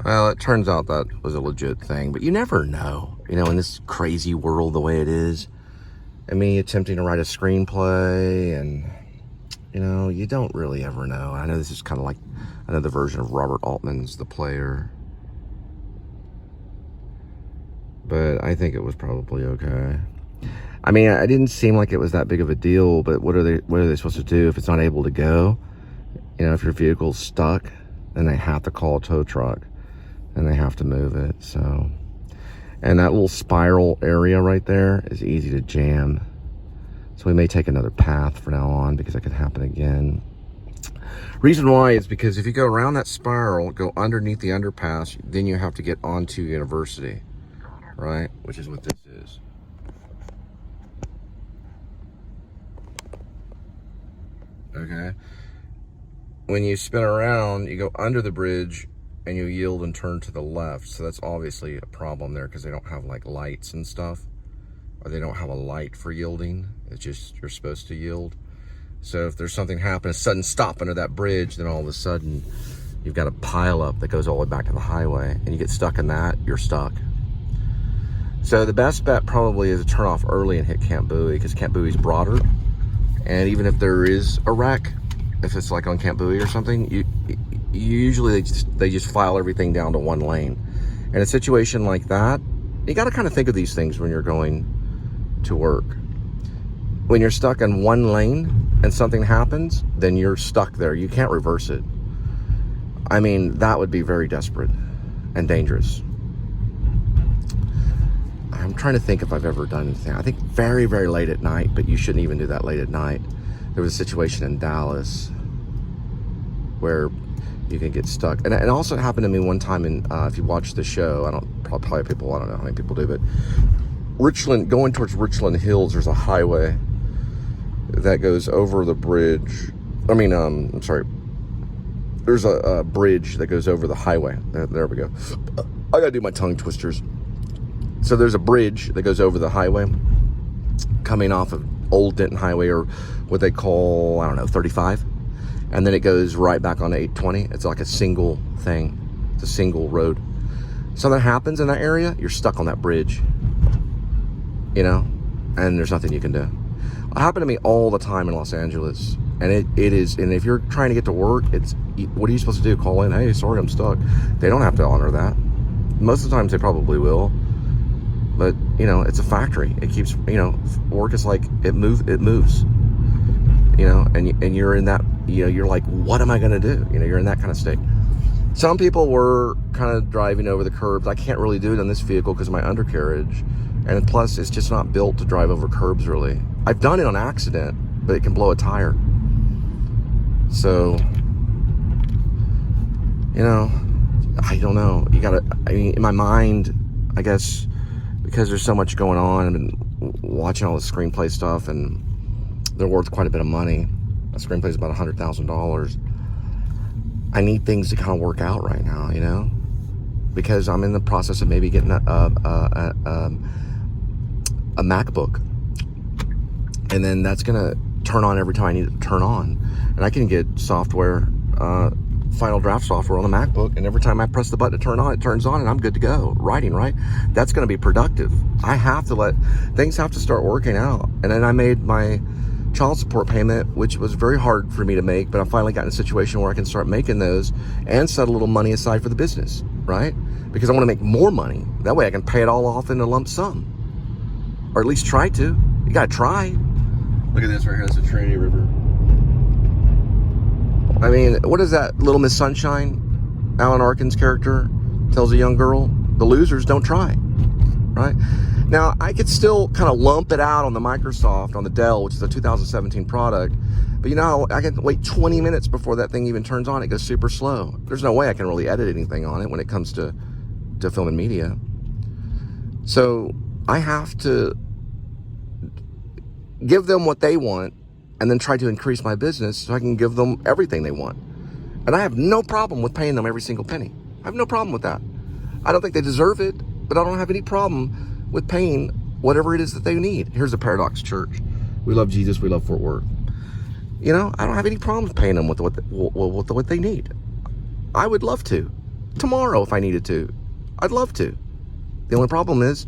Well, it turns out that was a legit thing, but you never know, you know, in this crazy world the way it is, and me attempting to write a screenplay, and, you know, you don't really ever know. I know this is kind of like another version of Robert Altman's The Player, but I think it was probably okay. I mean, it didn't seem like it was that big of a deal, but what are they supposed to do if it's not able to go? You know, if your vehicle's stuck, then they have to call a tow truck and they have to move it. So, and that little spiral area right there is easy to jam. So we may take another path from now on because that could happen again. Reason why is because if you go around that spiral, go underneath the underpass, then you have to get onto University, right? Which is what this is. Okay. When you spin around, you go under the bridge and you yield and turn to the left. So that's obviously a problem there because they don't have like lights and stuff, or they don't have a light for yielding. It's just you're supposed to yield. So if there's something happening, a sudden stop under that bridge, then all of a sudden you've got a pile up that goes all the way back to the highway, and you get stuck in that, you're stuck. So the best bet probably is to turn off early and hit Camp Bowie, because Camp Bowie's broader. And even if there is a wreck, if it's like on Camp Bowie or something, usually they just file everything down to one lane. In a situation like that, you got to kind of think of these things when you're going to work. When you're stuck in one lane and something happens, then you're stuck there. You can't reverse it. I mean, that would be very desperate and dangerous. I'm trying to think if I've ever done anything. I think very, very late at night, but you shouldn't even do that late at night. There was a situation in Dallas where you can get stuck. And it also happened to me one time in, if you watch the show, probably people, I don't know how many people do, but Richland, going towards Richland Hills, there's a highway that goes over the bridge. I mean, I'm sorry. There's a bridge that goes over the highway. There we go. I gotta do my tongue twisters. So there's a bridge that goes over the highway coming off of Old Denton Highway, or what they call, I don't know, 35. And then it goes right back on 820. It's like a single thing. It's a single road. Something happens in that area, you're stuck on that bridge, you know, and there's nothing you can do. It happened to me all the time in Los Angeles. And it is, and if you're trying to get to work, what are you supposed to do? Call in, hey, sorry, I'm stuck. They don't have to honor that. Most of the times they probably will. But, you know, it's a factory. It keeps, you know, work is like, it moves, you know, and you're in that, you know, you're like, what am I going to do? You know, you're in that kind of state. Some people were kind of driving over the curbs. I can't really do it on this vehicle because of my undercarriage. And plus, it's just not built to drive over curbs, really. I've done it on accident, but it can blow a tire. So, you know, I don't know. You gotta, I mean, in my mind, I guess, because there's so much going on, I've been watching all the screenplay stuff, and they're worth quite a bit of money. A screenplay is about $100,000. I need things to kind of work out right now, you know, because I'm in the process of maybe getting a MacBook, and then that's gonna turn on every time I need it to turn on, and I can get software, Final Draft software on the MacBook, and every time I press the button to turn on, it turns on, and I'm good to go writing, right? That's going to be productive. I have to things have to start working out. And then I made my child support payment, which was very hard for me to make, but I finally got in a situation where I can start making those and set a little money aside for the business, right? Because I want to make more money. That way I can pay it all off in a lump sum, or at least try to. You got to try. Look at this right here. That's the Trinity River. I mean, what is that? Little Miss Sunshine, Alan Arkin's character tells a young girl, the losers don't try, right? Now, I could still kind of lump it out on the Microsoft, on the Dell, which is a 2017 product, but you know, I can wait 20 minutes before that thing even turns on. It goes super slow. There's no way I can really edit anything on it when it comes to film and media. So I have to give them what they want, and then try to increase my business so I can give them everything they want. And I have no problem with paying them every single penny. I have no problem with that. I don't think they deserve it, but I don't have any problem with paying whatever it is that they need. Here's a Paradox Church. We love Jesus. We love Fort Worth. You know, I don't have any problem with paying them with what they need. I would love to. tomorrow if I needed to. I'd love to. The only problem is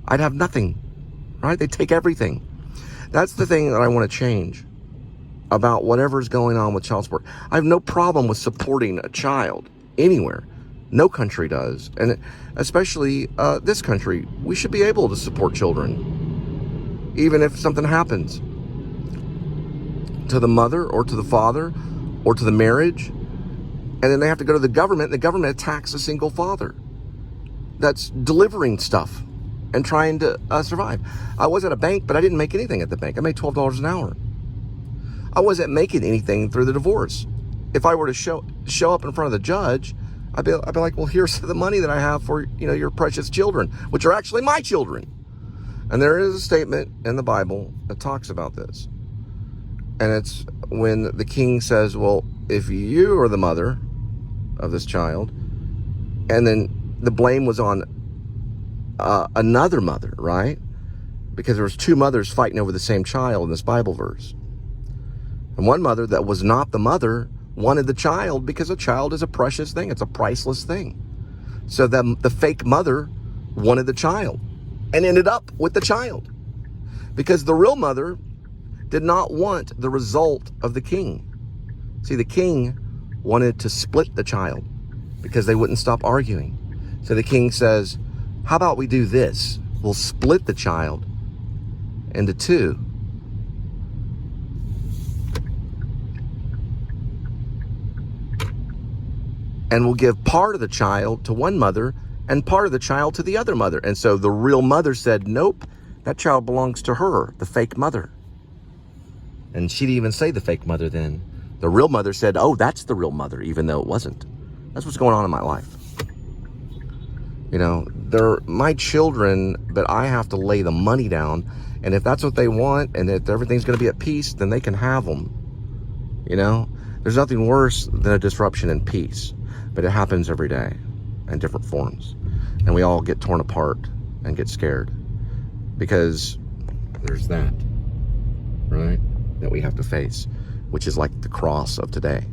I'd have nothing, right? They'd take everything. That's the thing that I want to change about whatever's going on with child support. I have no problem with supporting a child anywhere. No country does. And especially this country, we should be able to support children, even if something happens to the mother or to the father or to the marriage. And then they have to go to the government, and the government attacks a single father that's delivering stuff and trying to survive. I was at a bank, but I didn't make anything at the bank. I made $12 an hour. I wasn't making anything through the divorce. If I were to show up in front of the judge, I'd be like, well, here's the money that I have for, your precious children, which are actually my children. And there is a statement in the Bible that talks about this. And it's when the king says, well, if you are the mother of this child, and then the blame was on another mother, right? Because there was two mothers fighting over the same child in this Bible verse. And one mother that was not the mother wanted the child because a child is a precious thing. It's a priceless thing. So the fake mother wanted the child and ended up with the child because the real mother did not want the result of the king. See, the king wanted to split the child because they wouldn't stop arguing. So the king says, how about we do this? We'll split the child into two. And we'll give part of the child to one mother and part of the child to the other mother. And so the real mother said, nope, that child belongs to her, the fake mother. And she didn't even say the fake mother then. The real mother said, oh, that's the real mother, even though it wasn't. That's what's going on in my life. They're my children, but I have to lay the money down. And if that's what they want, and if everything's going to be at peace, then they can have them. There's nothing worse than a disruption in peace. But it happens every day in different forms. And we all get torn apart and get scared. Because there's that, right? That we have to face, which is like the cross of today.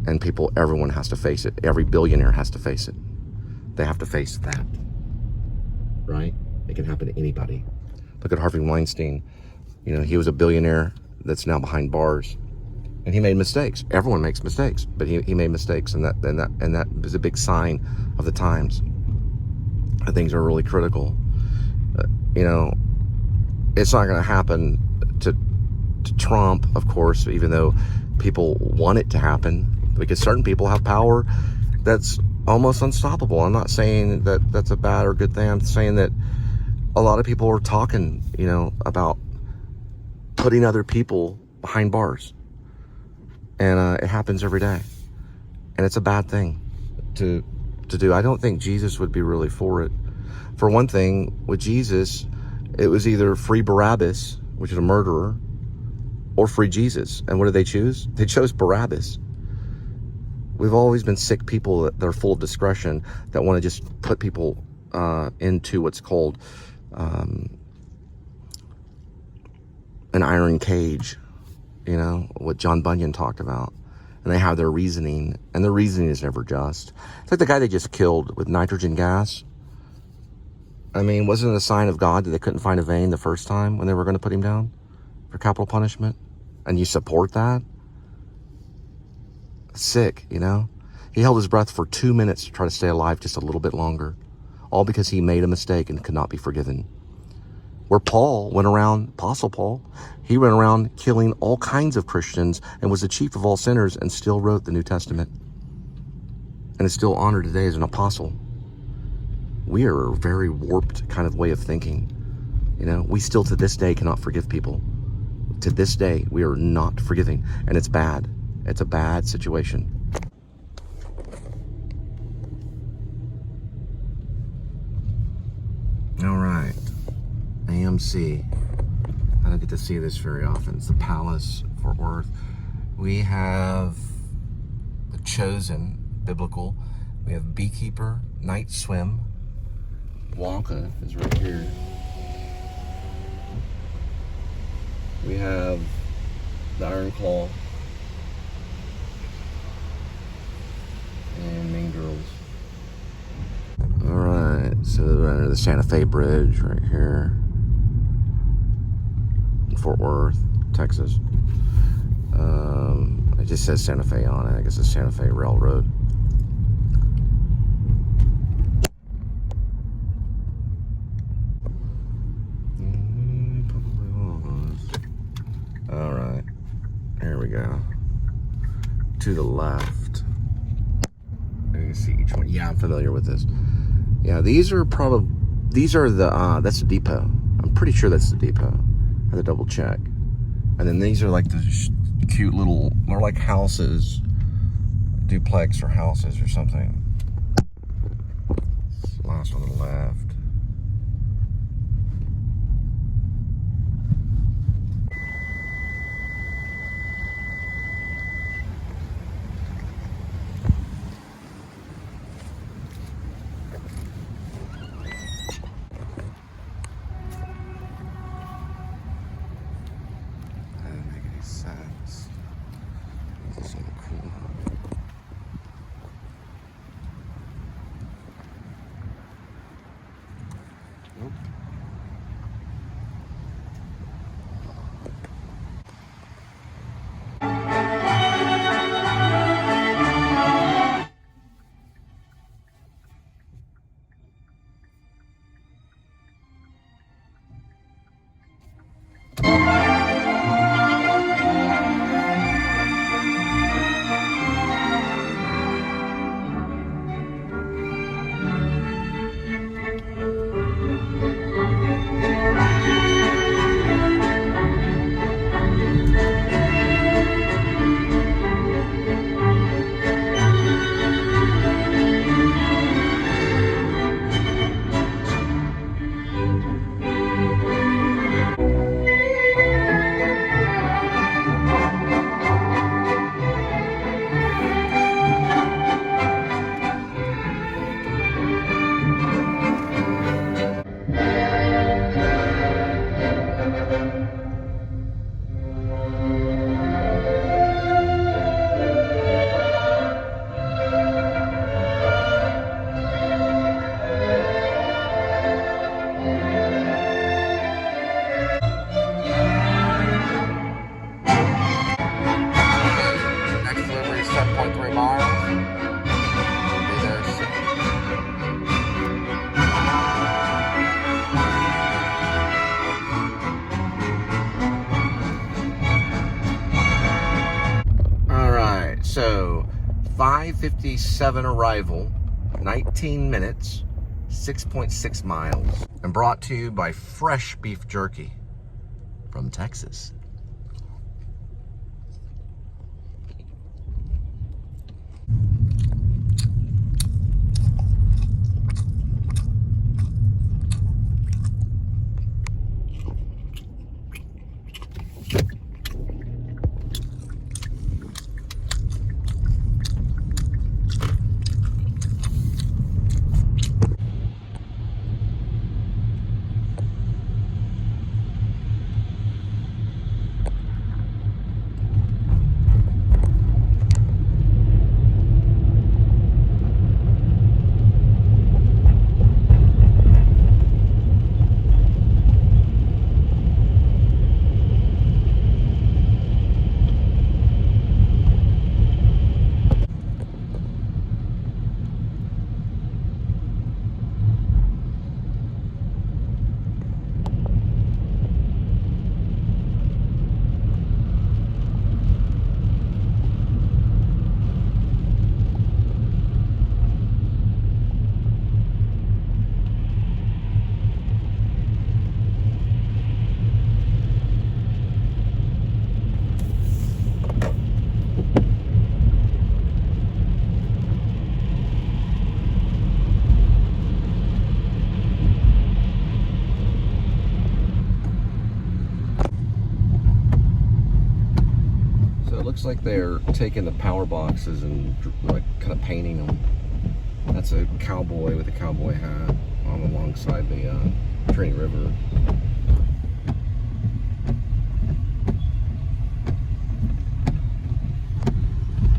And everyone has to face it. Every billionaire has to face it. They have to face that, right? It can happen to anybody. Look at Harvey Weinstein. He was a billionaire that's now behind bars. And he made mistakes. Everyone makes mistakes, but he made mistakes, and that is a big sign of the times. Things are really critical. It's not going to happen to Trump, of course, even though people want it to happen, because certain people have power that's almost unstoppable. I'm not saying that that's a bad or good thing. I'm saying that a lot of people are talking, about putting other people behind bars. And it happens every day. And it's a bad thing to do. I don't think Jesus would be really for it. For one thing, with Jesus, it was either free Barabbas, which is a murderer, or free Jesus. And what did they choose? They chose Barabbas. We've always been sick people that are full of discretion, that want to just put people into what's called an iron cage. What John Bunyan talked about. And they have their reasoning, and their reasoning is never just. It's like the guy they just killed with nitrogen gas. Wasn't it a sign of God that they couldn't find a vein the first time when they were going to put him down for capital punishment? And you support that? Sick, He held his breath for 2 minutes to try to stay alive just a little bit longer. All because he made a mistake and could not be forgiven. Where Paul went around, Apostle Paul, he went around killing all kinds of Christians and was the chief of all sinners and still wrote the New Testament. And is still honored today as an apostle. We are a very warped kind of way of thinking. We still to this day cannot forgive people. To this day, we are not forgiving. And it's bad. It's a bad situation. All right. AMC. I don't get to see this very often. It's the Palace, Fort Worth. We have The Chosen, biblical. We have Beekeeper, Night Swim. Wonka is right here. We have The Iron Claw. So under the Santa Fe Bridge right here in Fort Worth, Texas. It just says Santa Fe on it. I guess it's Santa Fe Railroad. All right, there we go. To the left. You can see each one. Yeah, I'm familiar with this. Yeah, these are the, that's the depot. I'm pretty sure that's the depot. I have to double check. And then these are like the cute little, they're like houses, duplex or houses or something. This last one on the left. So 5:57 arrival, 19 minutes, 6.6 miles, and brought to you by fresh beef jerky from Texas. Looks like they're taking the power boxes and like kind of painting them. That's a cowboy with a cowboy hat on alongside the Trinity River.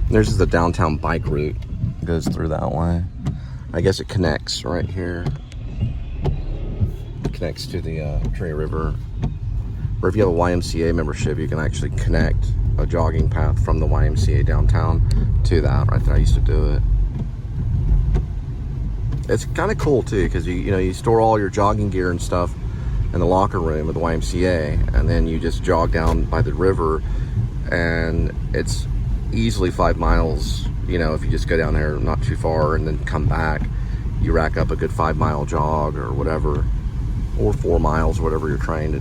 There's the downtown bike route. It goes through that way. I guess it connects right here. connects to the Trinity River. Or if you have a YMCA membership, you can actually connect a jogging path from the YMCA downtown to that right there. I used to do it. It's kind of cool too, because you store all your jogging gear and stuff in the locker room of the YMCA, and then you just jog down by the river, and it's easily 5 miles. If you just go down there not too far and then come back, you rack up a good 5-mile jog or whatever, or 4 miles, whatever you're trying to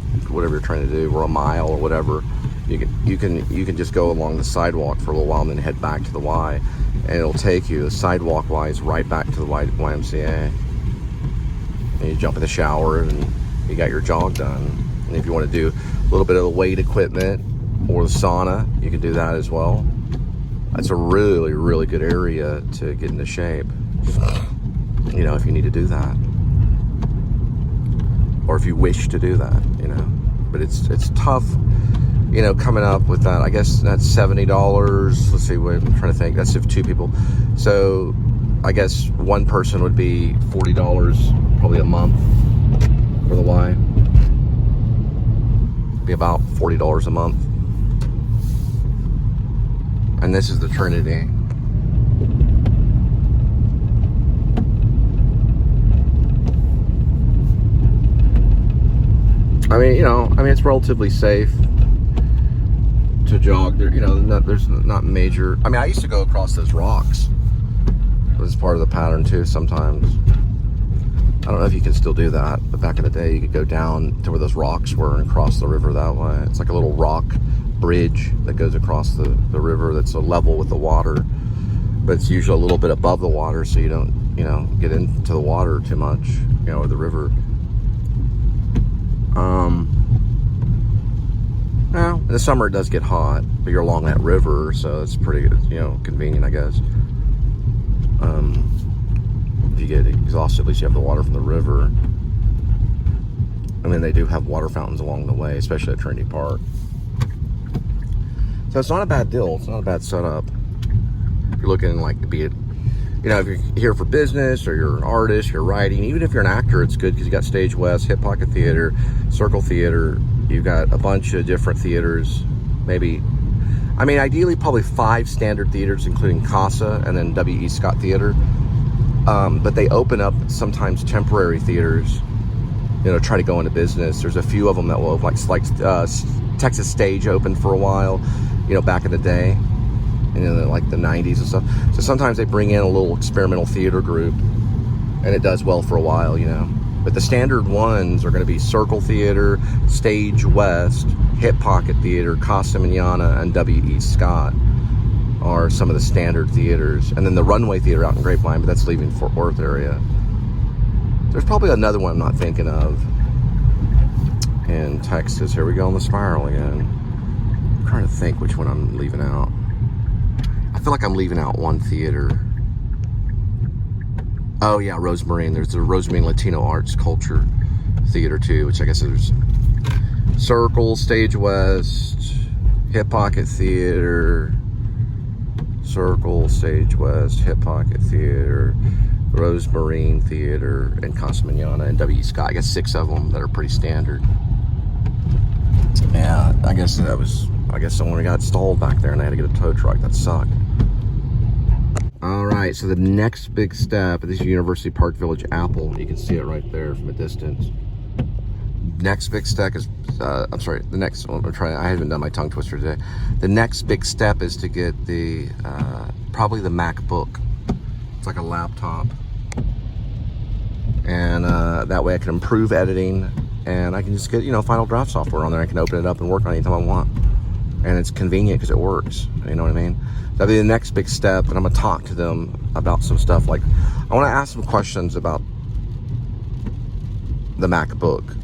do, or a mile or whatever. You can just go along the sidewalk for a little while and then head back to the Y, and it'll take you sidewalk wise right back to the YMCA. And you jump in the shower and you got your jog done. And if you want to do a little bit of the weight equipment or the sauna, you can do that as well. That's a really, really good area to get into shape, if you need to do that, or if you wish to do that, but it's tough, coming up with that. I guess that's $70. Let's see, I'm trying to think. That's if 2 people. So I guess one person would be $40 probably a month for the Y. Be about $40 a month. And this is the Trinity. It's relatively safe to jog there. There's not major. I used to go across those rocks. It was part of the pattern too sometimes. I don't know if you can still do that, but back in the day you could go down to where those rocks were and cross the river that way. It's like a little rock bridge that goes across the river that's a level with the water, but it's usually a little bit above the water, so you don't get into the water too much, or the river. Well, in the summer it does get hot, but you're along that river, so it's pretty good, convenient, I guess. If you get exhausted, at least you have the water from the river. They do have water fountains along the way, especially at Trinity Park. So it's not a bad deal. It's not a bad setup. If you're looking to be it, if you're here for business, or you're an artist, you're writing, even if you're an actor, it's good because you got Stage West, Hip Pocket Theater, Circle Theater. You've got a bunch of different theaters. Maybe, ideally probably 5 standard theaters, including Casa and then W.E. Scott Theater. But they open up sometimes temporary theaters, try to go into business. There's a few of them that will, like Texas Stage opened for a while, back in the day, like the 90s and stuff. So sometimes they bring in a little experimental theater group, and it does well for a while, But the standard ones are going to be Circle Theater, Stage West, Hip Pocket Theater, Casa Manana, and W.E. Scott are some of the standard theaters. And then the Runway Theater out in Grapevine, but that's leaving Fort Worth area. There's probably another one I'm not thinking of in Texas. Here we go on the spiral again. I'm trying to think which one I'm leaving out. I feel like I'm leaving out one theater. Oh yeah, Rosemarine. There's the Rosemarine Latino Arts Culture Theater too, which I guess there's Circle, Stage West, Hip Pocket Theater, Circle, Stage West, Hip Pocket Theater, Rosemarine Theater, and Casa Manana, and W.E. Scott. I guess 6 of them that are pretty standard. Yeah, I guess someone got stalled back there and they had to get a tow truck. That sucked. Alright, so the next big step, this is University Park Village Apple. You can see it right there from a distance. Next big step is, I haven't done my tongue twister today. The next big step is to get the, probably the MacBook. It's like a laptop. And that way I can improve editing, and I can just get, Final Draft software on there. I can open it up and work on it anytime I want. And it's convenient because it works. You know what I mean? That'll be the next big step, and I'm going to talk to them about some stuff. Like, I want to ask some questions about the MacBook.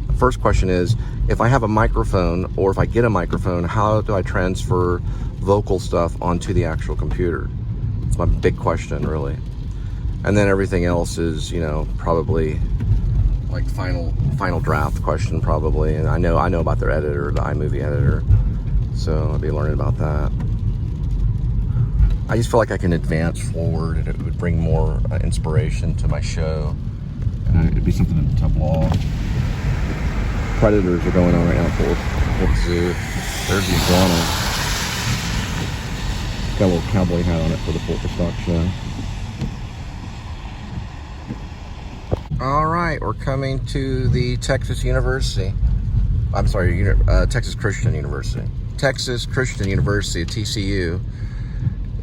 The first question is, if I have a microphone, or if I get a microphone, how do I transfer vocal stuff onto the actual computer? It's my big question, really. And then everything else is, probably like final draft question, probably. And I know about their editor, the iMovie editor. So I'll be learning about that. I just feel like I can advance forward, and it would bring more inspiration to my show, It'd be something in the top law. Predators are going on right now for the zoo. There's the iguana. Got a little cowboy hat on it for the Polka Stock show. All right, we're coming to the Texas University. I'm sorry, Texas Christian University. Texas Christian University, TCU,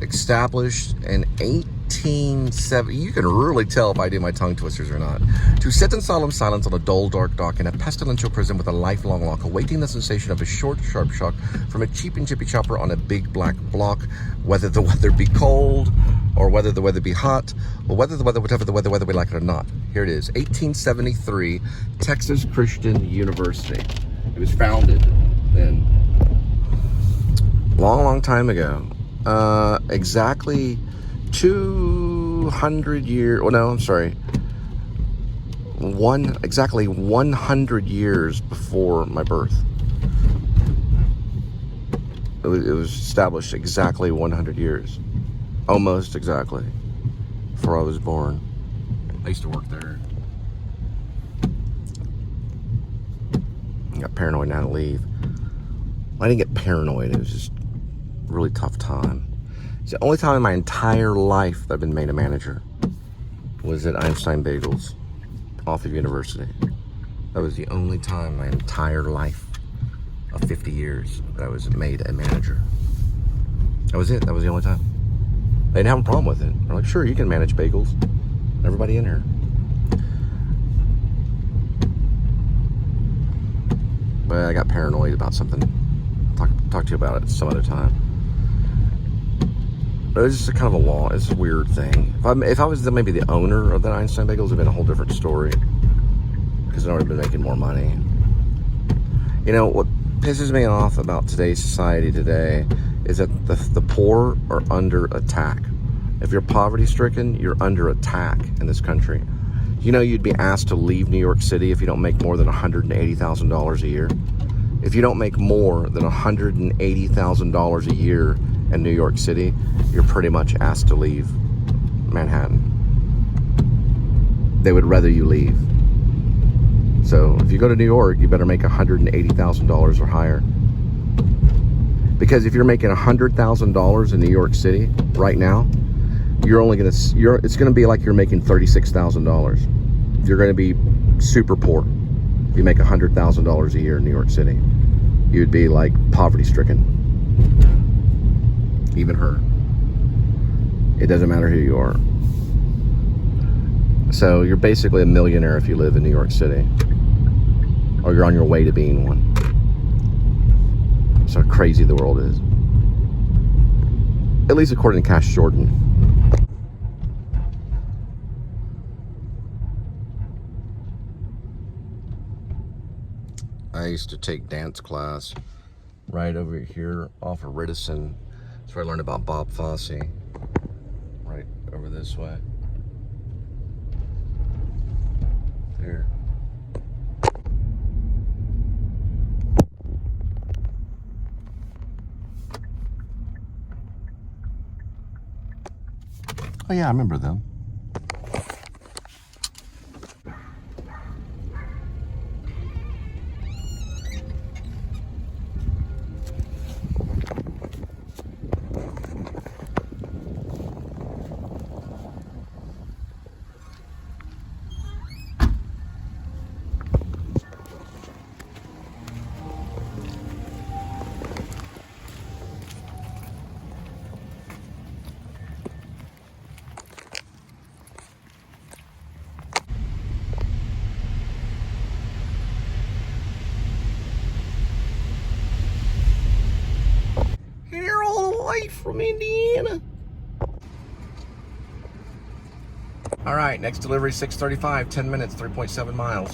established in 1870. You can really tell if I do my tongue twisters or not. To sit in solemn silence on a dull, dark dock in a pestilential prison with a lifelong lock, awaiting the sensation of a short, sharp shock from a cheap and chippy chopper on a big black block, whether the weather be cold or whether the weather be hot, or whether the weather, whatever the weather we like it or not. Here it is, 1873, Texas Christian University. It was founded then, long time ago. Exactly 200 years, well, no, I'm sorry. Exactly 100 years before my birth. It was established exactly 100 years. Almost exactly. Before I was born. I used to work there. I got paranoid now to leave. I didn't get paranoid, it was just a really tough time. It's the only time in my entire life that I've been made a manager was at Einstein Bagels off of University. That was the only time in my entire life of 50 years that I was made a manager. That was it. That was the only time. They didn't have a problem with it. They're like, sure, you can manage bagels. Everybody in here. But I got paranoid about something. I'll talk to you about it some other time. But it's just a kind of a law. It's a weird thing. If I was maybe the owner of the Einstein Bagels, it would have been a whole different story. Because I'd already been making more money. You know, what pisses me off about today's society today is that the poor are under attack. If you're poverty stricken, you're under attack in this country. You know, you'd be asked to leave New York City if you don't make more than $180,000 a year. If you don't make more than $180,000 a year in New York City, you're pretty much asked to leave Manhattan. They would rather you leave. So if you go to New York, you better make $180,000 or higher. Because if you're making $100,000 in New York City right now, it's gonna be like you're making $36,000. You're gonna be super poor if you make $100,000 a year in New York City. You'd be like poverty stricken. Even her. It doesn't matter who you are. So you're basically a millionaire if you live in New York City. Or you're on your way to being one. That's how crazy the world is. At least according to Cash Jordan. I used to take dance class right over here off of Riddison. That's where I learned about Bob Fosse. Right over this way. There. Oh yeah, I remember them. And you're all the way from Indiana. All right, next delivery 6:35, 10 minutes, 3.7 miles.